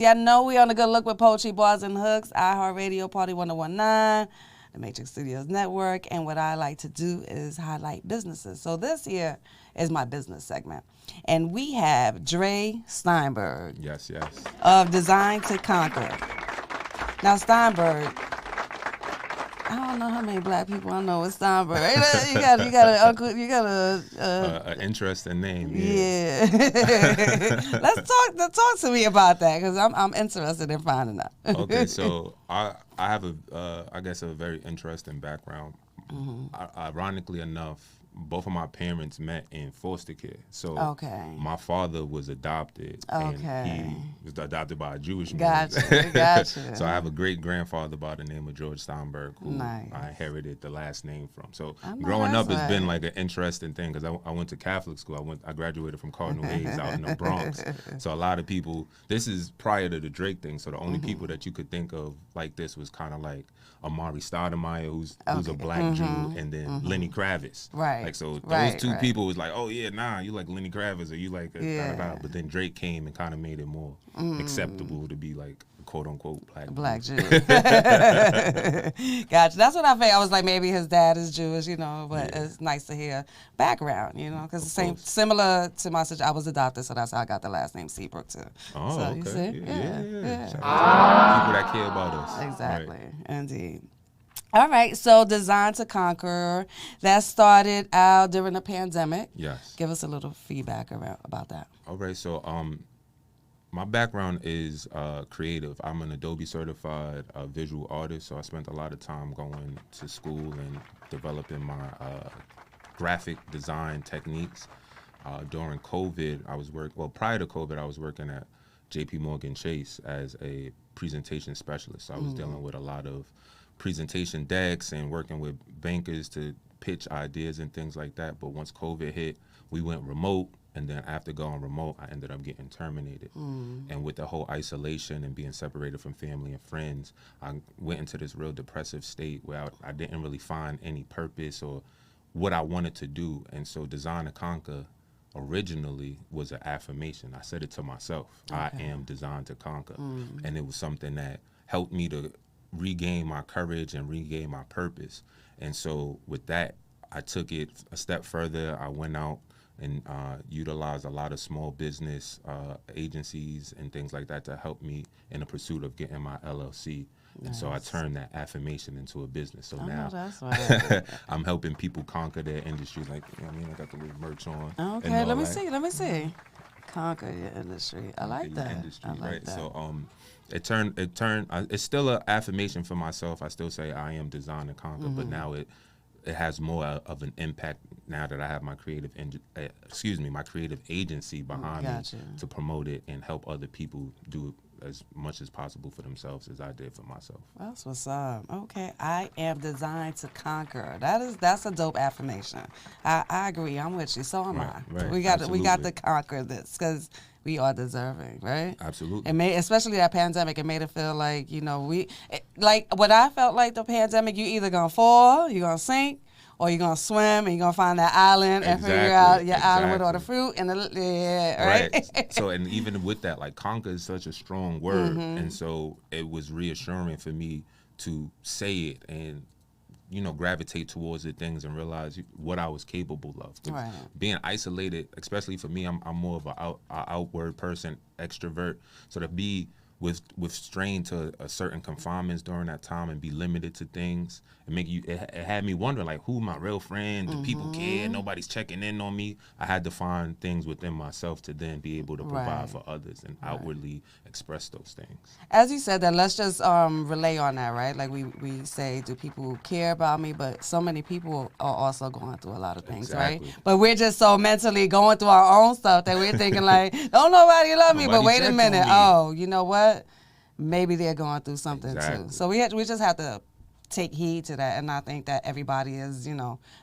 Yeah, I know we on the Good Look with Poetry Bars and Hooks, iHeartRadio, Party 1019, the Matrix Studios Network, and what I like to do is highlight businesses. So this year is my business segment. And we have Dre Steinberg Yes, yes. of Design to Conquer. Now, Steinberg, I don't know how many black people I know with Steinberg. You got An interesting name. yeah. Let's talk to me about that because I'm interested in finding out. Okay, so I have I guess a very interesting background. Ironically enough, both of my parents met in foster care. So Okay. my father was adopted, and he was adopted by a Jewish man. Gotcha. So I have a great grandfather by the name of George Steinberg, who Nice. I inherited the last name from. So I know growing up that's has been right. like an interesting thing because I went to Catholic school. I graduated from Cardinal Hayes out in the Bronx. So a lot of people, this is prior to the Drake thing. So the only people that you could think of like this was kind of like Amari Stoudemire, who's a black Jew, and then Lenny Kravitz. Right. Like, so those Right, two right. people was like, oh yeah, nah, you like Lenny Kravitz or you like Yeah. da-da-da. But then Drake came and kind of made it more acceptable to be like quote unquote Black Jew. Gotcha. That's what I figured. I was like, maybe his dad is Jewish, but it's nice to hear background, because similar to my sister, I was adopted, so that's how I got the last name Seabrook too. Oh, so, okay. You see? Yeah. Shout out to people that care about us. Exactly. Right. Indeed. All right, so Design to Conquer, that started out during the pandemic. Yes. Give us a little feedback about that. All right, so my background is creative. I'm an Adobe certified visual artist, so I spent a lot of time going to school and developing my graphic design techniques. During COVID, prior to COVID, I was working at JP Morgan Chase as a presentation specialist. So I was dealing with a lot of presentation decks and working with bankers to pitch ideas and things like that. But once COVID hit, we went remote. And then after going remote, I ended up getting terminated. And with the whole isolation and being separated from family and friends, I went into this real depressive state where I didn't really find any purpose or what I wanted to do. And so Design to Conquer originally was an affirmation. I said it to myself. I am designed to conquer. And it was something that helped me to regain my courage and regain my purpose. And so with that, I took it a step further. I went out and utilized a lot of small business agencies and things like that to help me in the pursuit of getting my LLC. And so I turned that affirmation into a business. So now that's right. I'm helping people conquer their industry. Like, I got the little merch on. Okay, let me see. Conquer your industry. I like that. Industry, I like right? that. So it turned. It's still an affirmation for myself. I still say I am designed to conquer, but now it has more of an impact now that I have my creative agency behind me to promote it and help other people do as much as possible for themselves as I did for myself. That's what's up. Okay, I am designed to conquer. That's a dope affirmation. I agree. I'm with you. So am I. Right. We got to conquer this because we are deserving, right? Absolutely. Especially that pandemic, it made it feel like like what I felt like the pandemic. You either gonna fall, you gonna sink, or you're going to swim and you're going to find that island and figure out your island with all the fruit and right? So, and even with that, like conquer is such a strong word. And so it was reassuring for me to say it and, gravitate towards the things and realize what I was capable of. Right. Being isolated, especially for me, I'm more of an outward person, extrovert. So to be with strain to a certain confinements during that time and be limited to things and it had me wondering, like, who my real friend? Do people care? Nobody's checking in on me. I had to find things within myself to then be able to provide for others and outwardly express those things. As you said that, let's just relay on that, right? Like we say, do people care about me? But so many people are also going through a lot of things, right? But we're just so mentally going through our own stuff that we're thinking like, don't nobody love me. But wait a minute. Oh, you know what? Maybe they're going through something too. So we just have to take heed to that and not think that everybody is,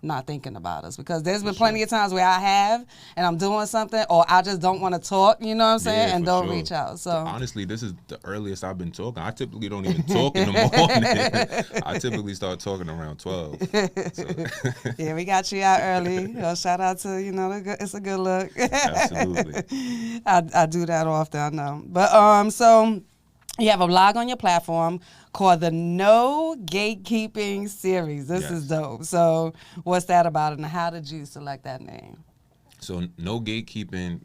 not thinking about us. Because there's been plenty of times where I have and I'm doing something or I just don't want to talk, you know what I'm saying, and don't reach out. So honestly, this is the earliest I've been talking. I typically don't even talk in the morning. I typically start talking around 12. So. Yeah, we got you out early. Shout out to, it's a good look. Absolutely. I do that often, I know. But so you have a blog on your platform called the No Gatekeeping Series. This is dope. So what's that about and how did you select that name? So No Gatekeeping,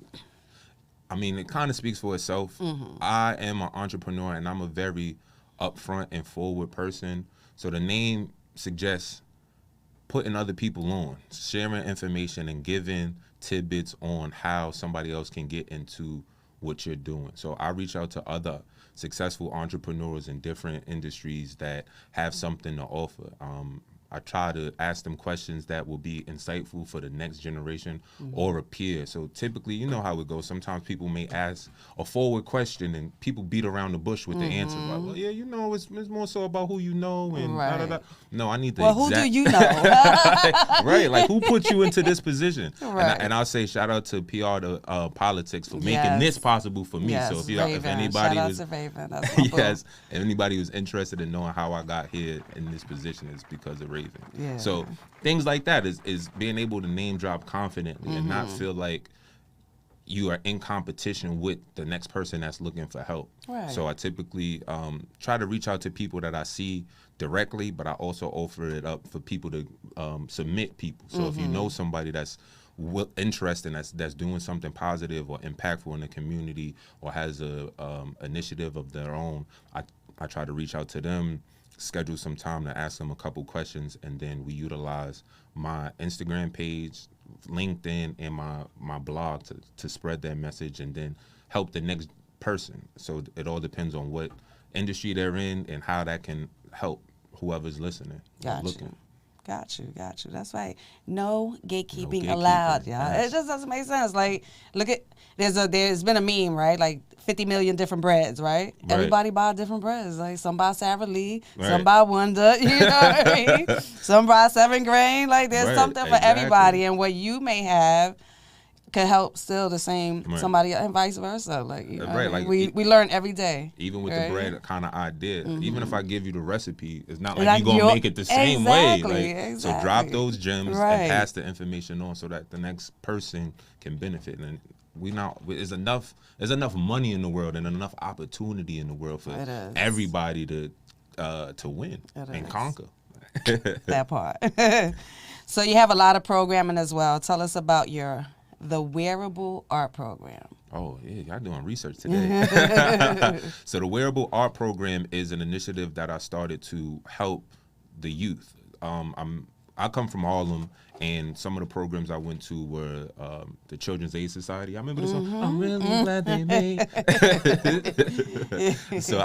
I mean, it kind of speaks for itself. Mm-hmm. I am an entrepreneur and I'm a very upfront and forward person. So the name suggests putting other people on, sharing information and giving tidbits on how somebody else can get into what you're doing. So I reach out to other successful entrepreneurs in different industries that have something to offer. I try to ask them questions that will be insightful for the next generation or a peer. So typically, you know how it goes. Sometimes people may ask a forward question and people beat around the bush with the answer. Like, well, yeah, it's more so about who you know and da. No, I need the who do you know? Right, like who put you into this position? Right. And I'll say shout out to PR to Politics for making this possible for me. Yes, So if anybody shout was out to Raven. That's my yes, if anybody was interested in knowing how I got here in this position, it's because of Raven. Yeah. So things like that is being able to name drop confidently and not feel like you are in competition with the next person that's looking for help. Right. So I typically try to reach out to people that I see directly, but I also offer it up for people to submit people. So if you know somebody that's interested, that's doing something positive or impactful in the community or has a initiative of their own, I try to reach out to them, schedule some time to ask them a couple questions, and then we utilize my Instagram page, LinkedIn, and my blog to spread that message and then help the next person. So it all depends on what industry they're in and how that can help whoever's listening. Looking. Got you. That's right. No gatekeeping allowed, y'all. Yes. It just doesn't make sense. Like, look at there's been a meme, right? Like 50 million different breads, right? Everybody buy different breads. Like some buy Sara Lee, some buy Wonder, you know what I mean? Some buy 7 grain. Like there's something for everybody, and what you may have could help still the same somebody and vice versa. Like, you know, like we learn every day. Even with the bread kind of idea, even if I give you the recipe, it's not like you're gonna make it the same way. Like, so drop those gems and pass the information on so that the next person can benefit. And there's enough money in the world and enough opportunity in the world for everybody to win and conquer. That part. So you have a lot of programming as well. Tell us about the wearable art program. Oh, yeah, y'all doing research today. So the wearable art program is an initiative that I started to help the youth. I come from Harlem, and some of the programs I went to were the Children's Aid Society. I remember the song, I'm really glad they made. So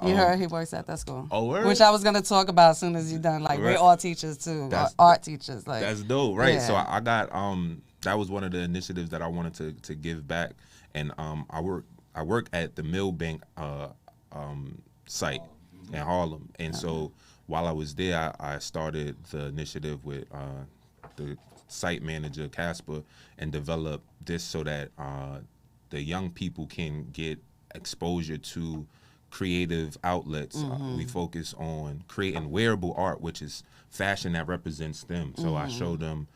you heard he works at that school. Oh, word? Which I was going to talk about as soon as you're done. Like, we're all teachers, too. Art teachers. Like, that's dope, right? Yeah. So I got... that was one of the initiatives that I wanted to give back, and I work at the Millbank site in Harlem, and so while I was there, I started the initiative with the site manager Casper and developed this so that the young people can get exposure to creative outlets. We focus on creating wearable art, which is fashion that represents them. So I show them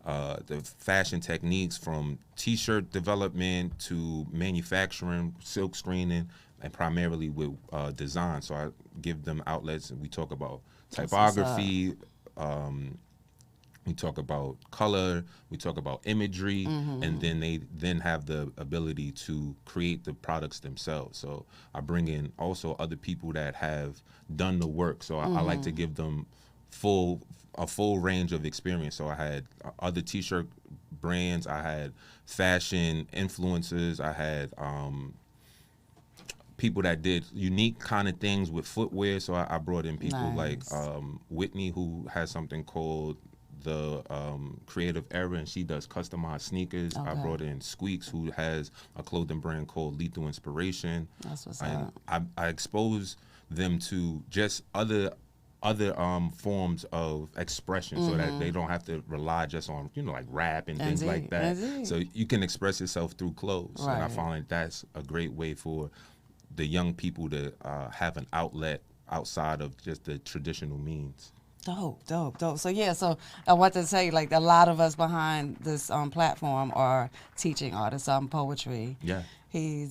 the fashion techniques from T-shirt development to manufacturing, silk screening, and primarily with design. So I give them outlets, and we talk about typography, we talk about color, we talk about imagery, and then they have the ability to create the products themselves. So I bring in also other people that have done the work. So I like to give them a full range of experience. So I had other T-shirt brands, I had fashion influencers, I had people that did unique kind of things with footwear. So I brought in people like Whitney, who has something called the Creative Era, and she does customized sneakers. I brought in Squeaks, who has a clothing brand called Lethal Inspiration. That's what's and up. I expose them to just other other forms of expression, so that they don't have to rely just on, like rap and things like that. So you can express yourself through clothes. And I find like that's a great way for the young people to have an outlet outside of just the traditional means. Dope. So yeah, so I want to tell you, like, a lot of us behind this platform are teaching artists poetry. Yeah. He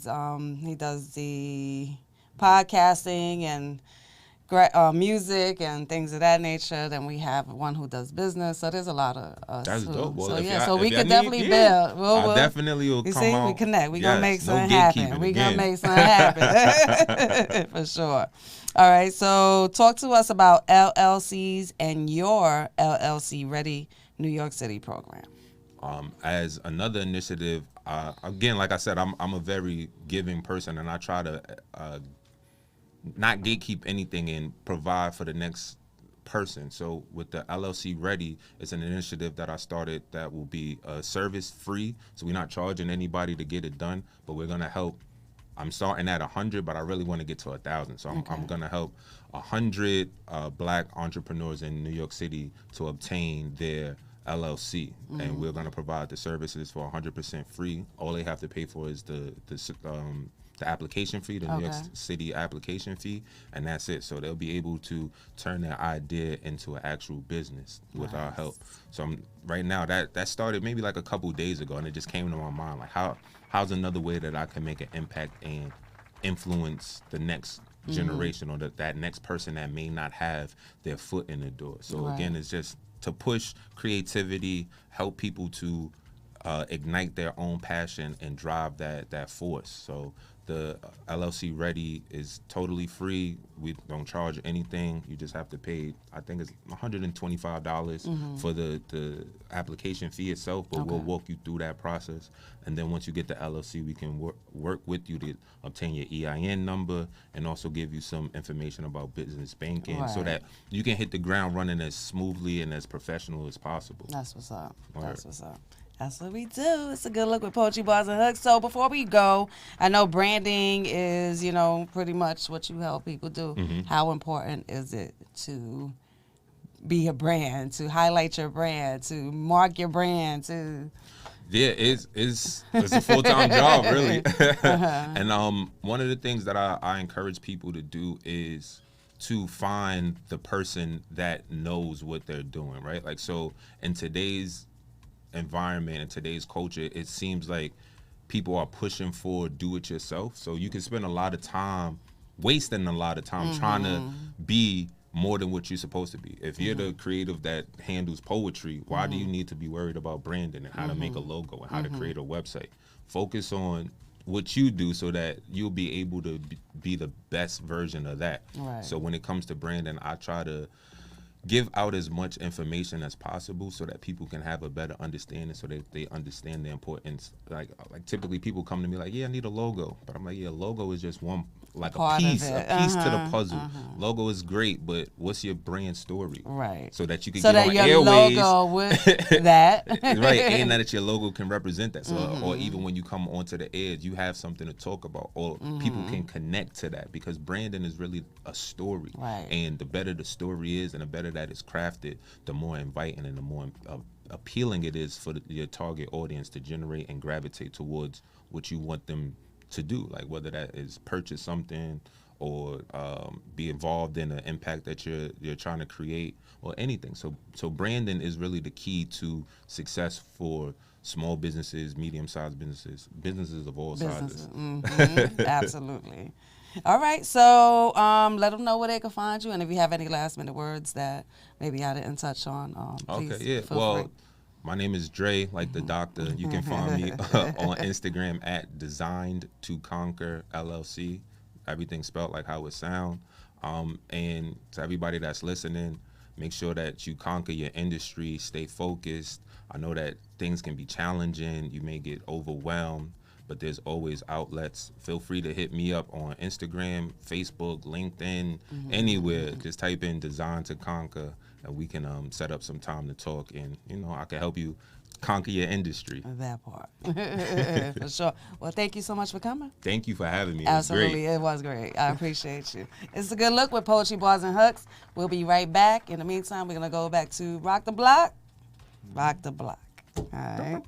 does the podcasting and music and things of that nature. Then we have one who does business. So there's a lot of us. That's dope. Well, so yeah, so we could definitely build. I definitely will come see, out. we connect. We Yes, gonna make something no happen. We gonna make something happen for sure. All right. So talk to us about LLCs and your LLC Ready New York City program. As another initiative, again, like I said, I'm a very giving person, and I try to not gatekeep anything and provide for the next person. So with the LLC Ready, it's an initiative that I started that will be service free. So we're not charging anybody to get it done, but we're gonna help. I'm starting at 100, but I really want to get to 1,000. So I'm gonna help 100 Black entrepreneurs in New York City to obtain their LLC, and we're gonna provide the services for 100% free. All they have to pay for is the application fee, the New York City application fee, and that's it. So they'll be able to turn their idea into an actual business with our help. So right now, that started maybe like a couple days ago, and it just came to my mind, like how's another way that I can make an impact and influence the next generation, or that next person that may not have their foot in the door. So again, it's just to push creativity, help people to ignite their own passion and drive that force. So the LLC Ready is totally free. We don't charge anything. You just have to pay, I think it's $125 for the application fee itself, but we'll walk you through that process. And then once you get the LLC, we can work with you to obtain your EIN number and also give you some information about business banking, so that you can hit the ground running as smoothly and as professional as possible. That's what's up. That's what's up. That's what we do. It's a good look with Poetry Bars and Hooks. So before we go, I know branding is, pretty much what you help people do. How important is it to be a brand, to highlight your brand, to mark your brand, to... Yeah, it's a full-time job, really. And one of the things that I encourage people to do is to find the person that knows what they're doing, right? Like, so in today's environment and today's culture, it seems like people are pushing for do-it-yourself. So you can spend wasting a lot of time trying to be more than what you're supposed to be. If you're the creative that handles poetry, why do you need to be worried about branding and how to make a logo and how to create a website? Focus on what you do so that you'll be able to be the best version of that. So when it comes to branding, I try to give out as much information as possible so that people can have a better understanding, so that they understand the importance. Like typically people come to me like, yeah, I need a logo. But I'm like, yeah, logo is just one, like a piece to the puzzle. Logo is great, but what's your brand story? So that you can get on your airways. Logo with that. And that your logo can represent that. So, or even when you come onto the edge, you have something to talk about, or people can connect to that, because branding is really a story. And the better the story is, and the better that it's crafted, the more inviting and the more appealing it is for your target audience to generate and gravitate towards what you want them to do, like whether that is purchase something or be involved in an impact that you're trying to create, or anything. So branding is really the key to success for small businesses, medium-sized businesses of all sizes. Absolutely. All right, so let them know where they can find you, and if you have any last-minute words that maybe I didn't touch on, please feel free. My name is Dre, like the doctor. You can find me on Instagram at Designed to Conquer LLC. Everything spelled like how it sound. And to everybody that's listening, make sure that you conquer your industry, stay focused. I know that things can be challenging. You may get overwhelmed, but there's always outlets. Feel free to hit me up on Instagram, Facebook, LinkedIn, anywhere. Just type in Design to Conquer, and we can set up some time to talk, and I can help you conquer your industry. That part. For sure. Well, thank you so much for coming. Thank you for having me. It was Absolutely. great. It was great. I appreciate you. It's a good look with Poetry Bars and Hooks. We'll be right back. In the meantime, we're going to go back to Rock the Block. Rock the Block. All right.